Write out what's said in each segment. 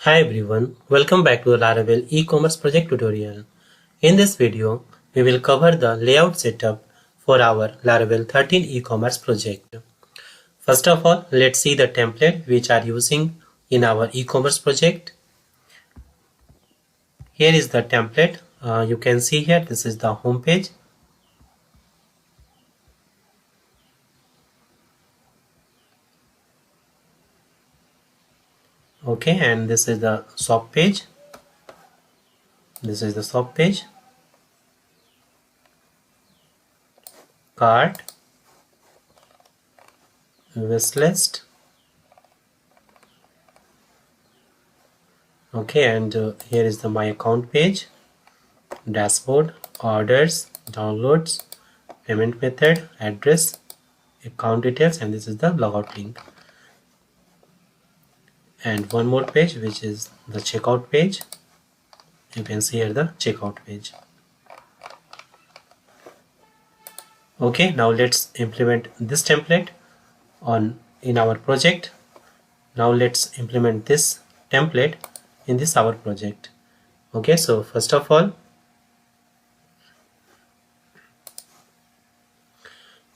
Hi everyone, welcome back to the Laravel e-commerce project tutorial. In this video, we will cover the layout setup for our Laravel 13 e-commerce project. First of all, let's see the template which are using in our e-commerce project. Here is the template. You can see here, this is the home page. Okay, and this is the shop page. This is the shop page. Cart. Wishlist. Okay, and here is the my account page. Dashboard, orders, downloads, payment method, address, account details, and this is the logout link. And one more page which is the checkout page. You can see here the checkout page. Okay, now let's implement this template in our project. Now let's implement this template in this our project. Okay, so first of all,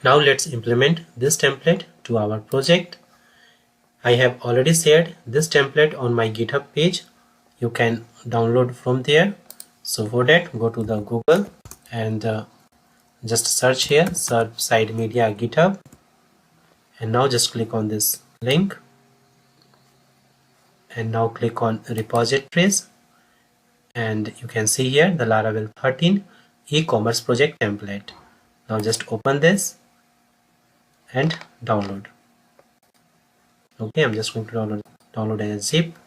now let's implement this template to our project. I have already shared this template on my GitHub page. You can download from there. So for that, go to the Google and just search here Surfside Media GitHub, and now just click on this link and now click on repositories, and you can see here the Laravel 13 e-commerce project template. Now just open this and download. Okay, I'm just going to download as a zip.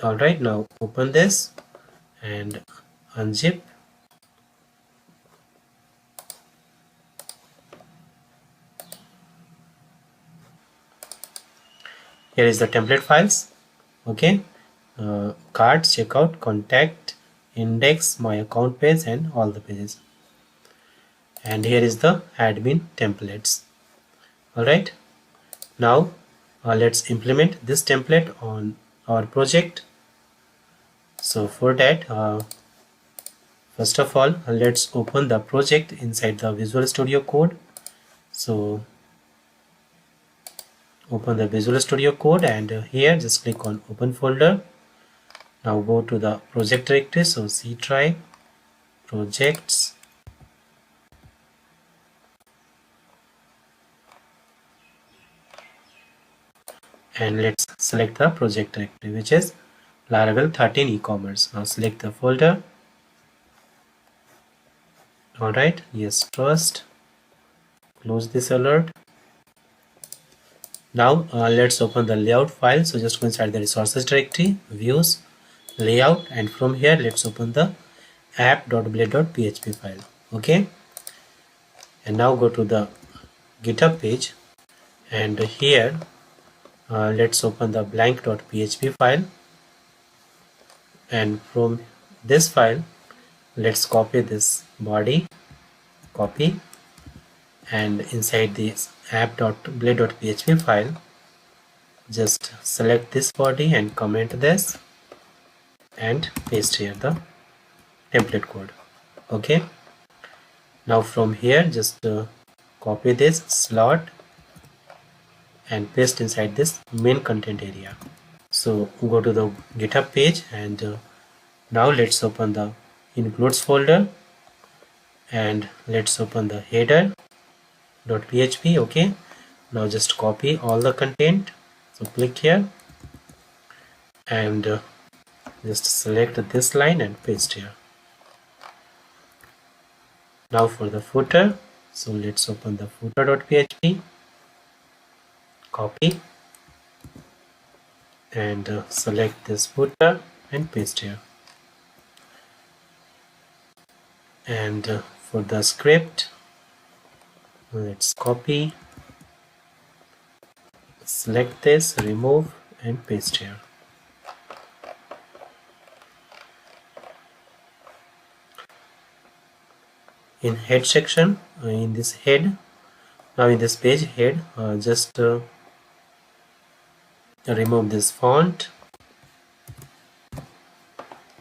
Alright, now open this and unzip. Here is the template files. Okay, cart, checkout, contact, index, my account page, and all the pages. And here is the admin templates. Alright, now let's implement this template on our project. So for that, first of all, let's open the project inside the Visual Studio Code. So open the Visual Studio Code, and here just click on open folder. Now go to the project directory, so C drive, projects, and let's select the project directory which is Laravel 13 e-commerce. Now select the folder. Alright, yes, trust, close this alert. Now let's open the layout file. So just go inside the resources directory, views, layout, and from here let's open the app.blade.php file. Okay, and now go to the GitHub page, and here let's open the blank.php file, and from this file let's copy this body, copy, and inside this app.blade.php file just select this body and comment this and paste here the template code. Okay, now from here just copy this slot and paste inside this main content area. So go to the GitHub page, and now let's open the includes folder, and let's open the header.php. okay, now just copy all the content. So click here and just select this line and paste here. Now for the footer, so let's open the footer.php, copy, and select this footer and paste here. And for the script, let's copy, select this, remove, and paste here. In head section, in this head, now in this page head, just remove this font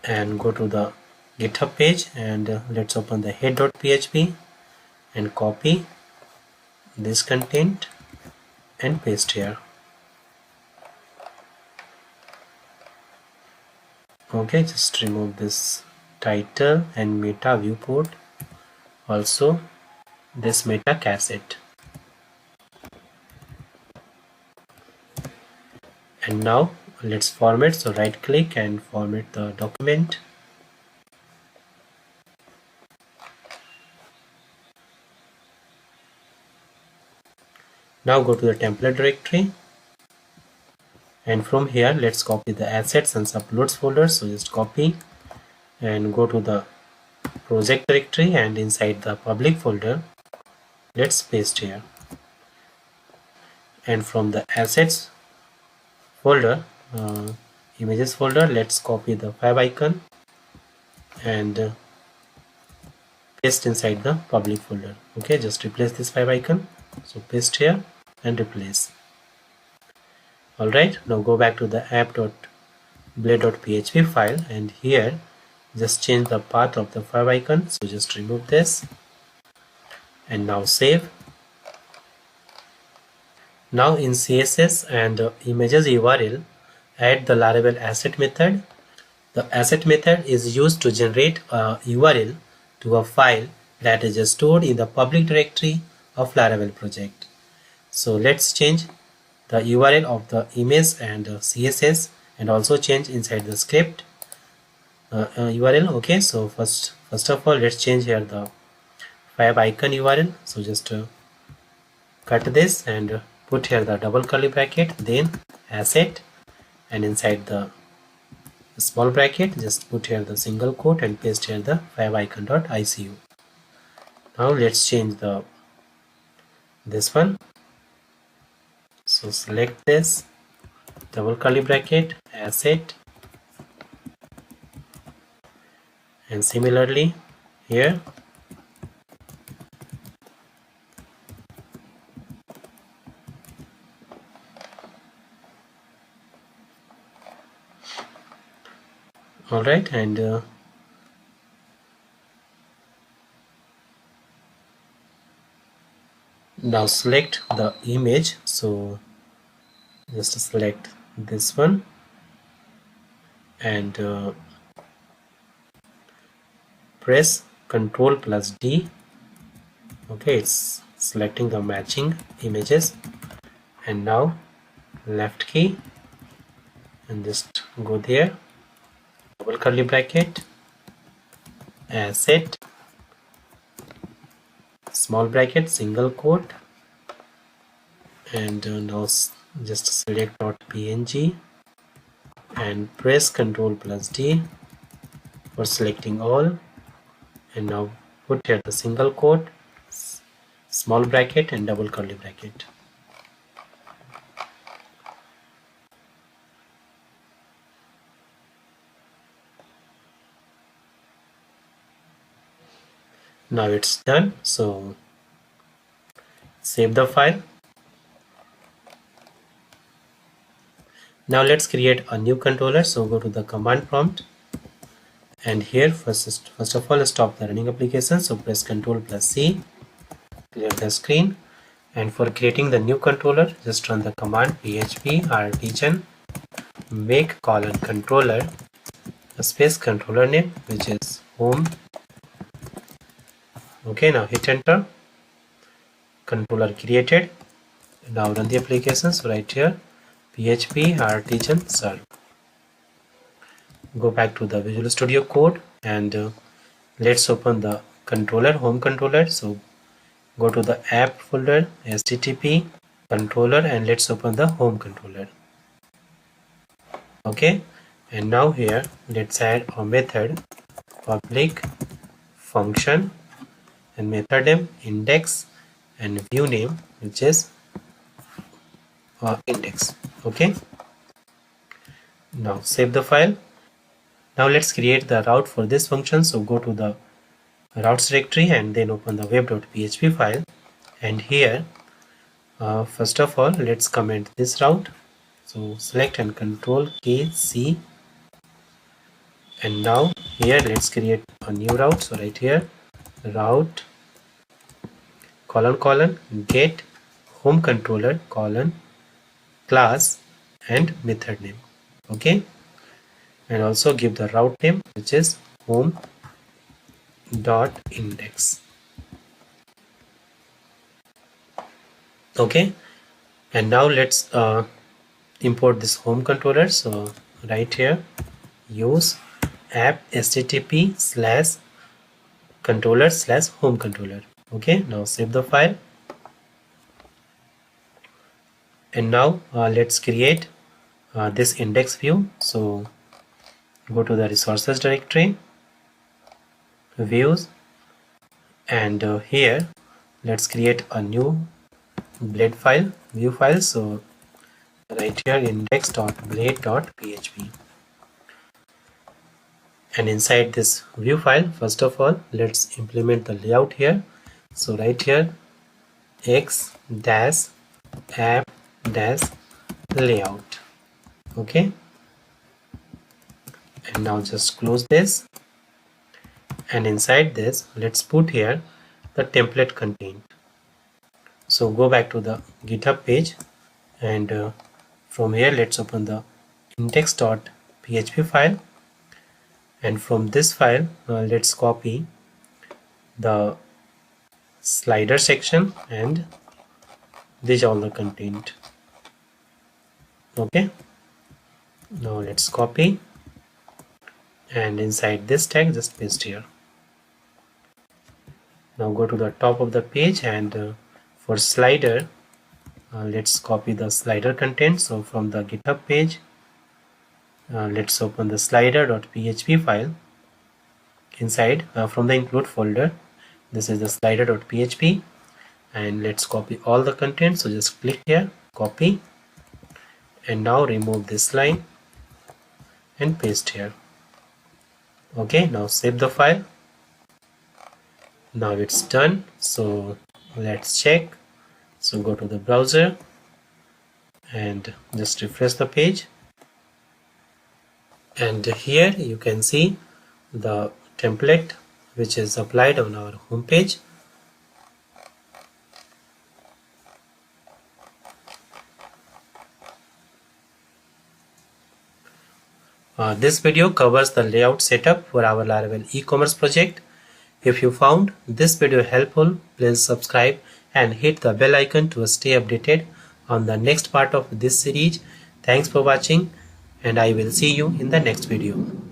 and go to the GitHub page, and let's open the head.php and copy this content and paste here. Okay, just remove this title and meta viewport, also this meta cassette. And now let's format, so right click and format the document. Now go to the template directory, and from here let's copy the assets and uploads folder. So just copy and go to the project directory, and inside the public folder let's paste here. And from the assets folder, images folder, let's copy the favicon and paste inside the public folder. Okay, just replace this favicon, so paste here and replace. Alright, now go back to the app.blade.php file, and here just change the path of the favicon, so just remove this and now save. Now in CSS and images URL, add the Laravel asset method. The asset method is used to generate a URL to a file that is stored in the public directory of Laravel project. So let's change the URL of the image and CSS, and also change inside the script URL. Okay, so first of all let's change here the favicon URL. So just cut this and put here the double curly bracket, then asset, and inside the small bracket just put here the single quote and paste here the favicon.icu. Now let's change this one. So select this double curly bracket, asset, and similarly here alright, and now select the image, so just select this one and press Ctrl+D. okay, it's selecting the matching images, and now left key and just go there, double curly bracket, asset, small bracket, single quote, and now just select .png and press Ctrl+D for selecting all, and now put here the single quote, small bracket, and double curly bracket. Now it's done, so save the file. Now let's create a new controller. So go to the command prompt, and here first of all stop the running application, so press Ctrl+C, clear the screen, and for creating the new controller just run the command php artisan make :controller space controller name, which is home. Okay, now hit enter. Controller created. Now run the application. So right here php artisan serve. Go back to the Visual Studio Code, and let's open the controller, home controller. So go to the app folder, http controller, and let's open the home controller. Okay, and now here let's add a method, public function, and method name index, and view name which is index. Okay, now save the file. Now let's create the route for this function. So go to the routes directory and then open the web.php file, and here first of all let's comment this route, So select and control K, C, and now here let's create a new route. So right here, route colon get home controller colon class and method name. Okay, and also give the route name, which is home dot index. Okay, and now let's import this home controller. So right here, use app http slash controller slash home controller. Okay, now save the file, and now let's create this index view. So go to the resources directory, views, and here let's create a new blade file, view file. So right here, index.blade.php, and inside this view file, first of all, let's implement the layout here. So right here, x dash app dash layout. Okay, and now just close this, and inside this let's put here the template content. So go back to the GitHub page, and from here let's open the index.php file, and from this file let's copy the slider section and this all the content. Okay, now let's copy, and inside this tag just paste here. Now go to the top of the page, and for slider let's copy the slider content. So from the GitHub page let's open the slider.php file. Inside from the include folder, this is the slider.php, and let's copy all the content. So just click here, copy, and now remove this line and paste here. Okay, now save the file. Now it's done. So let's check. So go to the browser and just refresh the page, and here you can see the template which is applied on our home page. This video covers the layout setup for our Laravel e-commerce project. If you found this video helpful, please subscribe and hit the bell icon to stay updated on the next part of this series. Thanks for watching, and I will see you in the next video.